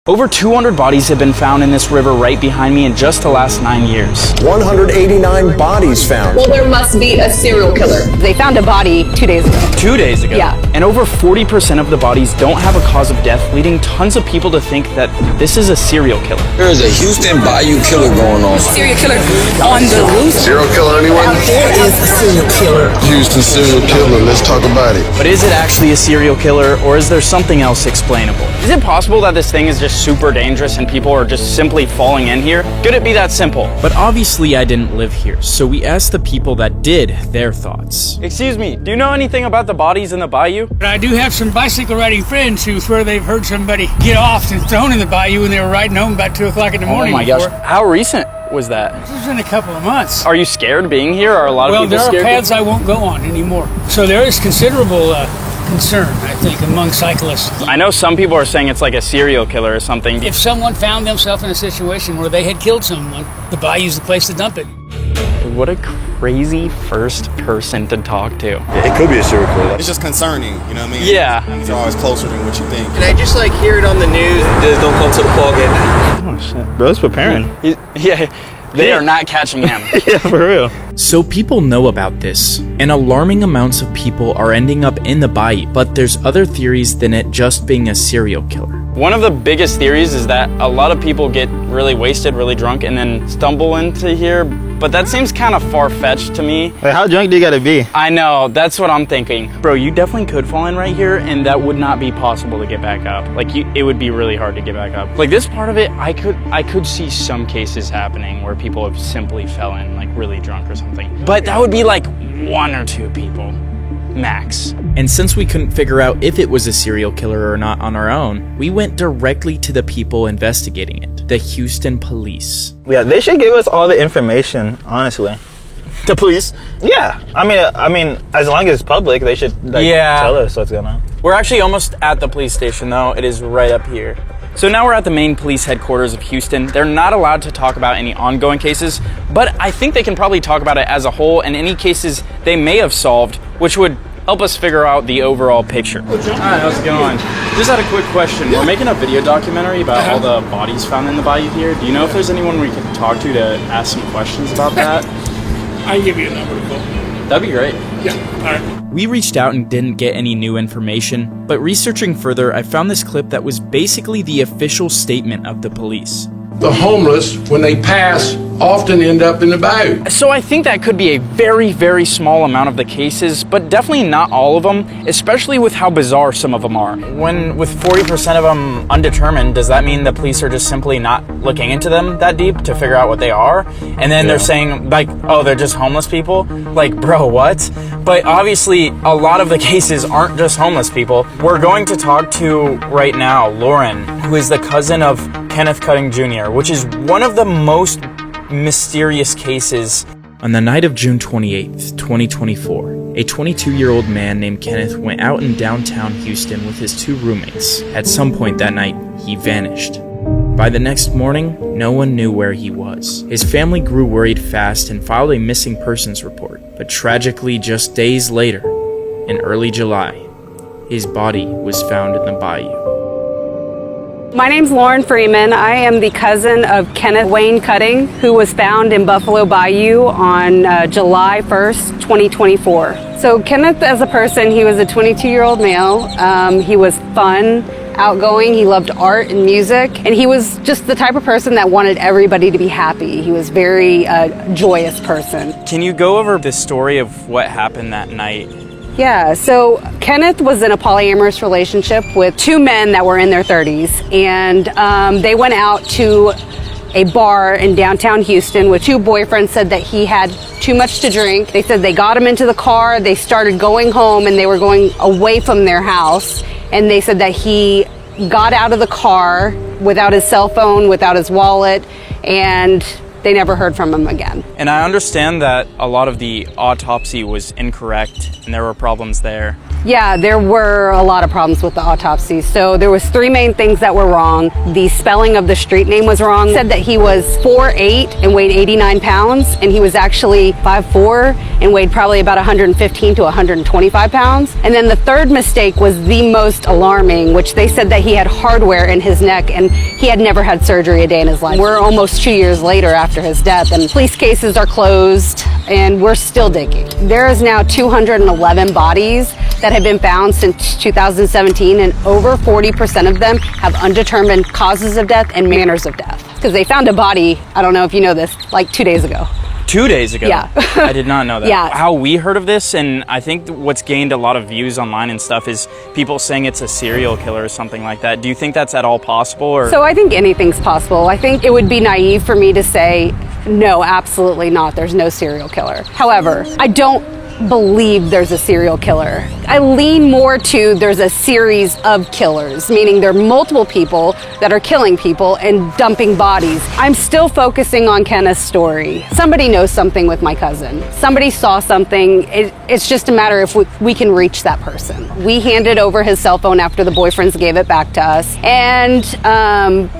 Over 200 bodies have been found in this river right behind me in just the last 9 years. 189 bodies found. Well, there must be a serial killer. They found a body 2 days ago. 2 days ago? Yeah. And over 40% of the bodies don't have a cause of death, leading tons of people to think that this is a serial killer. There is a Houston Bayou killer going on. Serial killer on the loose. Serial killer, anyone? There is a serial killer. Houston serial killer, let's talk about it. But is it actually a serial killer, or is there something else explainable? Is it possible that this thing is just super dangerous and people are just simply falling in here? Could it be that simple? But obviously I didn't live here, so we asked the people that did their thoughts. Excuse me, do you know anything about the bodies in the bayou? But I do have some bicycle riding friends who swear they've heard somebody get off and thrown in the bayou when they were riding home about 2 o'clock in the morning. Oh my gosh, how recent was that? This was in a couple of months. Are you scared being here? Are a lot of Well, people there are scared? paths I won't go on anymore. So there is considerable concern, I think, among cyclists. I know some people are saying it's like a serial killer or something. If someone found themselves in a situation where they had killed someone, the bayou's the place to dump it. What a crazy first person to talk to. It could be a serial killer. It's just concerning, you know what I mean? Yeah. It's always closer than what you think. And I just like hear it on the news, just don't come to the ball game. Oh shit, bro's preparing. Yeah, they are not catching him. Yeah, for real. So people know about this, and alarming amounts of people are ending up in the bayou, but there's other theories than it just being a serial killer. One of the biggest theories is that a lot of people get really wasted, really drunk, and then stumble into here, but that seems kind of far-fetched to me. Like, how drunk do you gotta be? I know, that's what I'm thinking. Bro, you definitely could fall in right here, and that would not be possible to get back up. Like, it would be really hard to get back up. Like, this part of it, I could see some cases happening where people have simply fell in, like, really drunk or something. But that would be like 1 or 2 people, max. And since we couldn't figure out if it was a serial killer or not on our own, we went directly to the people investigating it, the Houston police. Yeah, they should give us all the information, honestly. The police? Yeah, I mean, as long as it's public, they should tell us what's going on. We're actually almost at the police station though. It is right up here. So now we're at the main police headquarters of Houston. They're not allowed to talk about any ongoing cases, but I think they can probably talk about it as a whole and any cases they may have solved, which would help us figure out the overall picture. Hi, how's it going? Just had a quick question. We're making a video documentary about all the bodies found in the bayou here. Do you know if there's anyone we could talk to ask some questions about that? I'll give you a number to call. That'd be great. Yeah, all right. We reached out and didn't get any new information, but researching further, I found this clip that was basically the official statement of the police. The homeless, when they pass, often end up in the bayou. So I think that could be a very, very small amount of the cases, but definitely not all of them, especially with how bizarre some of them are. When with 40% of them undetermined, does that mean the police are just simply not looking into them that deep to figure out what they are? And then they're saying like, oh, they're just homeless people? Like, bro, what? But obviously a lot of the cases aren't just homeless people. We're going to talk to right now Lauren, who is the cousin of Kenneth Cutting Jr., which is one of the most mysterious cases. On the night of June 28th, 2024, a 22-year-old man named Kenneth went out in downtown Houston with his 2 roommates. At some point that night, he vanished. By the next morning, no one knew where he was. His family grew worried fast and filed a missing persons report. But tragically, just days later, in early July, his body was found in the bayou. My name's Lauren Freeman. I am the cousin of Kenneth Wayne Cutting, who was found in Buffalo Bayou on July 1st, 2024. So Kenneth, as a person, he was a 22-year-old male. He was fun, outgoing. He loved art and music, and he was just the type of person that wanted everybody to be happy. He was very joyous person. Can you go over the story of what happened that night? Yeah, so Kenneth was in a polyamorous relationship with 2 men that were in their 30s, and they went out to a bar in downtown Houston with 2 boyfriends. Said that he had too much to drink. They said they got him into the car, they started going home, and they were going away from their house, and they said that he got out of the car without his cell phone, without his wallet, and they never heard from him again. And I understand that a lot of the autopsy was incorrect and there were problems there. Yeah, there were a lot of problems with the autopsy. So there was 3 main things that were wrong. The spelling of the street name was wrong. It said that he was 4'8" and weighed 89 pounds, and he was actually 5'4" and weighed probably about 115 to 125 pounds. And then the third mistake was the most alarming, which they said that he had hardware in his neck and he had never had surgery a day in his life. We're almost 2 years later after his death, and police cases are closed and we're still digging. There is now 211 bodies that have been found since 2017, and over 40% of them have undetermined causes of death and manners of death. Because they found a body, I don't know if you know this, like 2 days ago. 2 days ago? Yeah. I did not know that. Yeah. How we heard of this, and I think what's gained a lot of views online and stuff, is people saying it's a serial killer or something like that. Do you think that's at all possible? Or? So I think anything's possible. I think it would be naive for me to say, no, absolutely not. There's no serial killer. However, I don't believe there's a serial killer. I lean more to there's a series of killers, meaning there are multiple people that are killing people and dumping bodies. I'm still focusing on Kenneth's story. Somebody knows something with my cousin. Somebody saw something. It's just a matter if we can reach that person. We handed over his cell phone after the boyfriends gave it back to us, and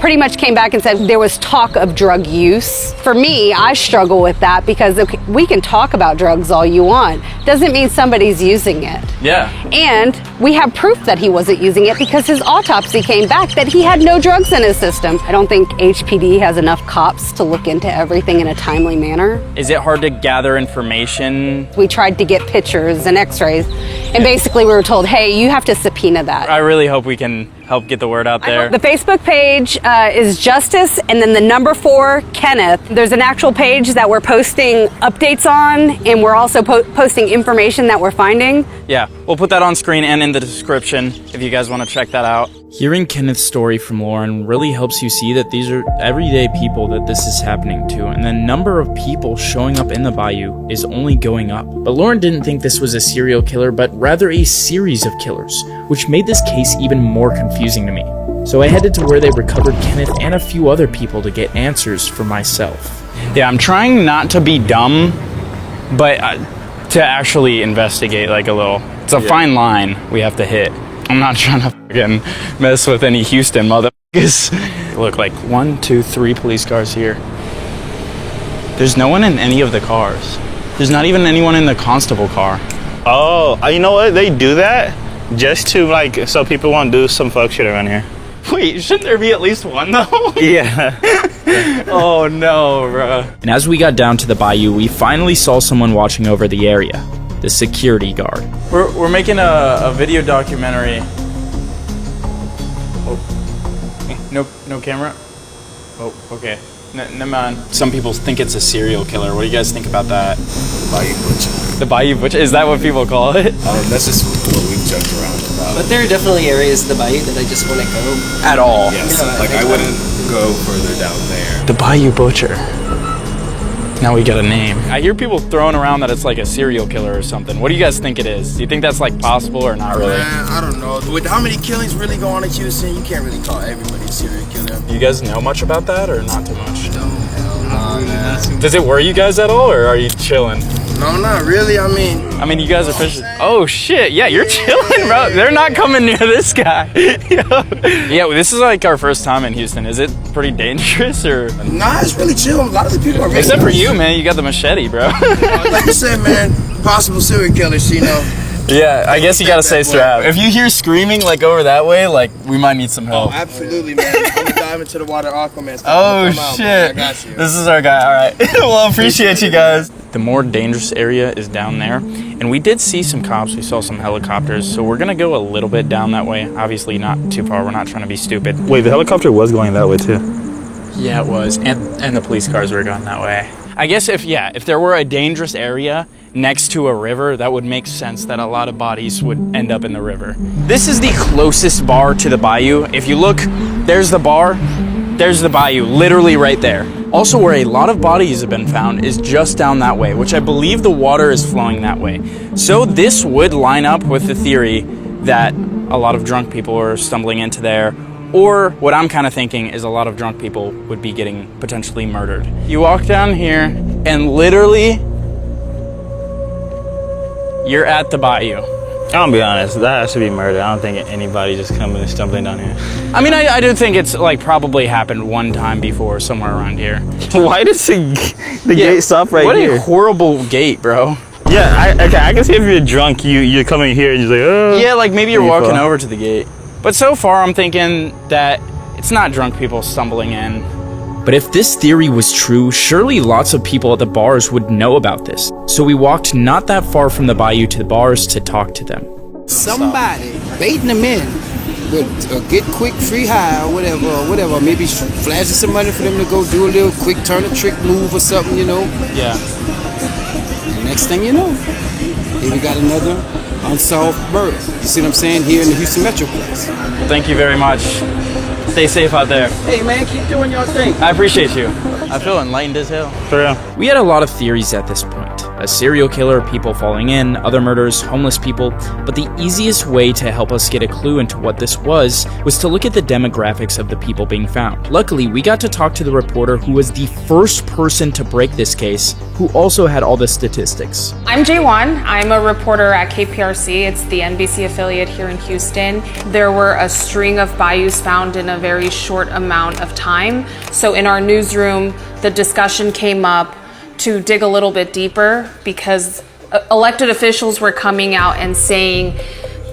pretty much came back and said there was talk of drug use. For me, I struggle with that because we can talk about drugs all you want. Doesn't mean somebody's using it. Yeah. And we have proof that he wasn't using it because his autopsy came back that he had no drugs in his system. I don't think HPD has enough cops to look into everything in a timely manner. Is it hard to gather information? We tried to get pictures and x-rays, and basically we were told, hey, you have to subpoena that. I really hope we can help get the word out there. The Facebook page is Justice and then the number 4 Kenneth. There's an actual page that we're posting updates on, and we're also posting information that we're finding. Yeah, we'll put that on screen and in the description if you guys want to check that out. Hearing Kenneth's story from Lauren really helps you see that these are everyday people that this is happening to, and the number of people showing up in the bayou is only going up. But Lauren didn't think this was a serial killer, but rather a series of killers, which made this case even more confusing to me. So I headed to where they recovered Kenneth and a few other people to get answers for myself. Yeah, I'm trying not to be dumb, but to actually investigate like a little. It's a fine line we have to hit. I'm not trying to fucking mess with any Houston motherfuckers. Look, like 1, 2, 3 police cars here. There's no one in any of the cars. There's not even anyone in the constable car. Oh, you know what? They do that just to like, so people won't do some fuck shit around here. Wait, shouldn't there be at least one though? Yeah. Oh no, bro. And as we got down to the bayou, we finally saw someone watching over the area. The security guard. We're making a video documentary. Oh, no camera? Oh, okay. Never mind. Some people think it's a serial killer. What do you guys think about that? Bayou Butcher. The Bayou Butcher? Is that what people call it? That's just what we joke around about. But there are definitely areas of the bayou that I just wouldn't go. At all? Yes, like I wouldn't go further down there. The Bayou Butcher. Now we got a name. I hear people throwing around that it's like a serial killer or something. What do you guys think it is? Do you think that's like possible or not really? Man, I don't know. With how many killings really go on in Houston, you can't really call everybody a serial killer. Do you guys know much about that or not too much? No, hell nah, man. Does it worry you guys at all or are you chilling? No, not really. I mean, you guys are fishing. Oh shit, yeah, you're chilling, bro. They're not coming near this guy. Yeah, this is like our first time in Houston. Is it pretty dangerous or? Nah, it's really chill. A lot of the people are really Except for you, man. You got the machete, bro. Like you said, man, possible serial killers, you know. Yeah, I guess you gotta stay strapped. If you hear screaming like over that way, like we might need some help. Oh, absolutely, man. I'm gonna dive into the water, Aquaman. Oh shit! I got you. This is our guy. All right. Well, appreciate you guys. The more dangerous area is down there, and we did see some cops. We saw some helicopters, so we're gonna go a little bit down that way. Obviously, not too far. We're not trying to be stupid. Wait, the helicopter was going that way too. Yeah, it was, and the police cars were going that way. I guess if there were a dangerous area next to a river, that would make sense that a lot of bodies would end up in the river. This is the closest bar to the bayou. If you look, there's the bar, there's the bayou, literally right there. Also, where a lot of bodies have been found is just down that way, which I believe the water is flowing that way. So this would line up with the theory that a lot of drunk people are stumbling into there, or what I'm kind of thinking is a lot of drunk people would be getting potentially murdered. You walk down here and literally you're at the bayou. I'll be honest, that has to be murder. I don't think anybody just coming and stumbling down here. I mean, I do think it's like probably happened one time before somewhere around here. Why does the gate stop right what here? What a horrible gate, bro. Yeah, I can see if you're drunk, you're coming here and you're like, oh. Yeah, like maybe you're walking over to the gate. But so far, I'm thinking that it's not drunk people stumbling in. But if this theory was true, surely lots of people at the bars would know about this. So we walked not that far from the bayou to the bars to talk to them. Somebody baiting them in with a get quick free high or whatever. Maybe flashing some money for them to go do a little quick turn a trick move or something, you know. Yeah. And next thing you know, here we got another unsolved murder. You see what I'm saying? Here in the Houston Metroplex. Well, thank you very much. Stay safe out there. Hey man, keep doing your thing. I appreciate you. I feel enlightened as hell. For real. We had a lot of theories at this point. A serial killer, people falling in, other murders, homeless people, but the easiest way to help us get a clue into what this was to look at the demographics of the people being found. Luckily, we got to talk to the reporter who was the first person to break this case, who also had all the statistics. I'm Jaywan. I'm a reporter at KPRC. It's the NBC affiliate here in Houston. There were a string of bayous found in a very short amount of time. So in our newsroom, the discussion came up to dig a little bit deeper because elected officials were coming out and saying,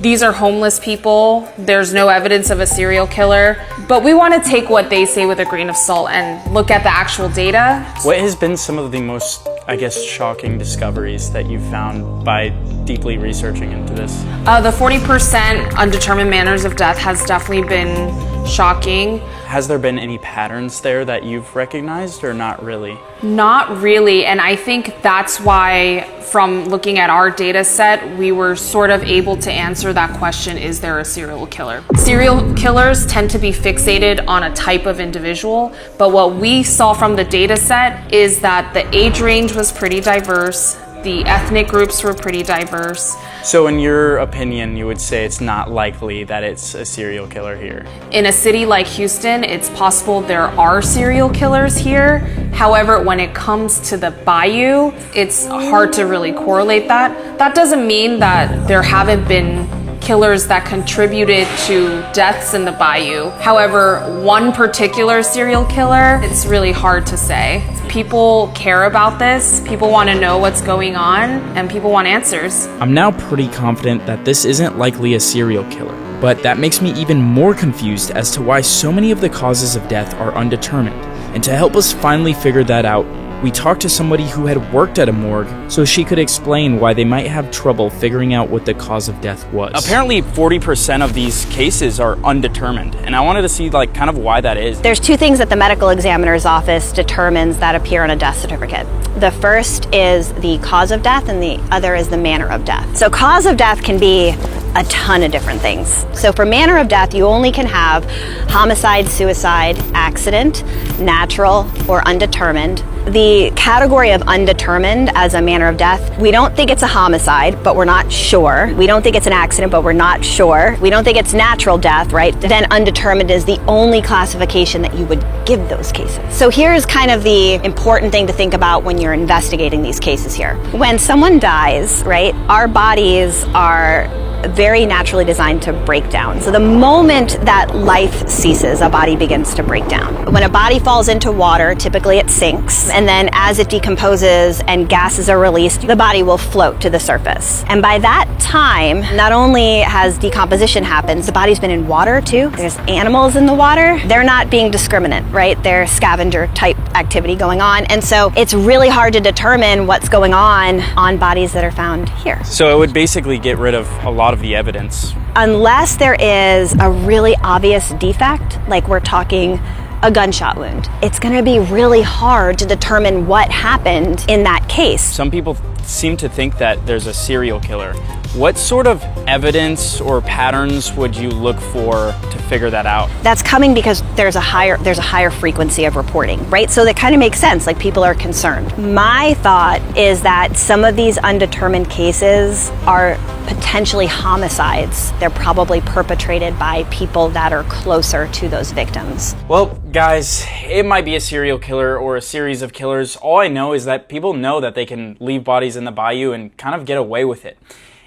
these are homeless people, there's no evidence of a serial killer, but we want to take what they say with a grain of salt and look at the actual data. What has been some of the most, I guess, shocking discoveries that you've found by deeply researching into this? The 40% undetermined manners of death has definitely been shocking. Has there been any patterns there that you've recognized or not really? Not really, and I think that's why from looking at our data set, we were sort of able to answer that question, is there a serial killer? Serial killers tend to be fixated on a type of individual, but what we saw from the data set is that the age range was pretty diverse, the ethnic groups were pretty diverse. So in your opinion, you would say it's not likely that it's a serial killer here? In a city like Houston, it's possible there are serial killers here. However, when it comes to the bayou, it's hard to really correlate that. That doesn't mean that there haven't been killers that contributed to deaths in the bayou. However, one particular serial killer, it's really hard to say. People care about this, people want to know what's going on, and people want answers. I'm now pretty confident that this isn't likely a serial killer, but that makes me even more confused as to why so many of the causes of death are undetermined. And to help us finally figure that out, we talked to somebody who had worked at a morgue so she could explain why they might have trouble figuring out what the cause of death was. Apparently 40% of these cases are undetermined, and I wanted to see like kind of why that is. There's two things that the medical examiner's office determines that appear on a death certificate. The first is the cause of death and the other is the manner of death. So cause of death can be a ton of different things. So for manner of death, you only can have homicide, suicide, accident, natural, or undetermined. The category of undetermined as a manner of death, we don't think it's a homicide, but we're not sure. We don't think it's an accident, but we're not sure. We don't think it's natural death, right? Then undetermined is the only classification that you would give those cases. So here's kind of the important thing to think about when you're investigating these cases here. When someone dies, right, our bodies are very naturally designed to break down. So the moment that life ceases, a body begins to break down. When a body falls into water, typically it sinks, and then as it decomposes and gases are released, the body will float to the surface. And by that time, not only has decomposition happened, the body's been in water too. There's animals in the water. They're not being discriminate, right? They're scavenger type activity going on. And so it's really hard to determine what's going on bodies that are found here. So it would basically get rid of a lot of the evidence. Unless there is a really obvious defect, like we're talking a gunshot wound, it's going to be really hard to determine what happened in that case. Some people seem to think that there's a serial killer. What sort of evidence or patterns would you look for to figure that out? That's coming because there's a higher frequency of reporting, right? So that kind of makes sense, like people are concerned. My thought is that some of these undetermined cases are potentially homicides. They're probably perpetrated by people that are closer to those victims. Well, guys, it might be a serial killer or a series of killers. All I know is that people know that they can leave bodies in the bayou and kind of get away with it.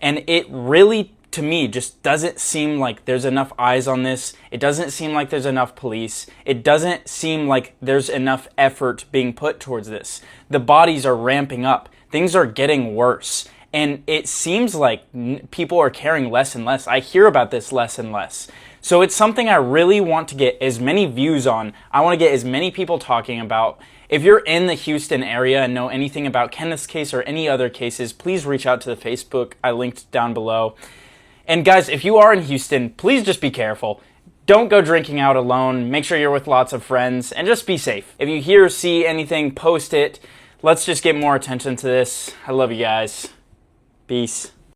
And it really, to me, just doesn't seem like there's enough eyes on this. It doesn't seem like there's enough police. It doesn't seem like there's enough effort being put towards this. The bodies are ramping up. Things are getting worse. And it seems like people are caring less and less. I hear about this less and less. So it's something I really want to get as many views on. I want to get as many people talking about. If you're in the Houston area and know anything about Kenneth's case or any other cases, please reach out to the Facebook I linked down below. And guys, if you are in Houston, please just be careful. Don't go drinking out alone. Make sure you're with lots of friends and just be safe. If you hear or see anything, post it. Let's just get more attention to this. I love you guys. Peace.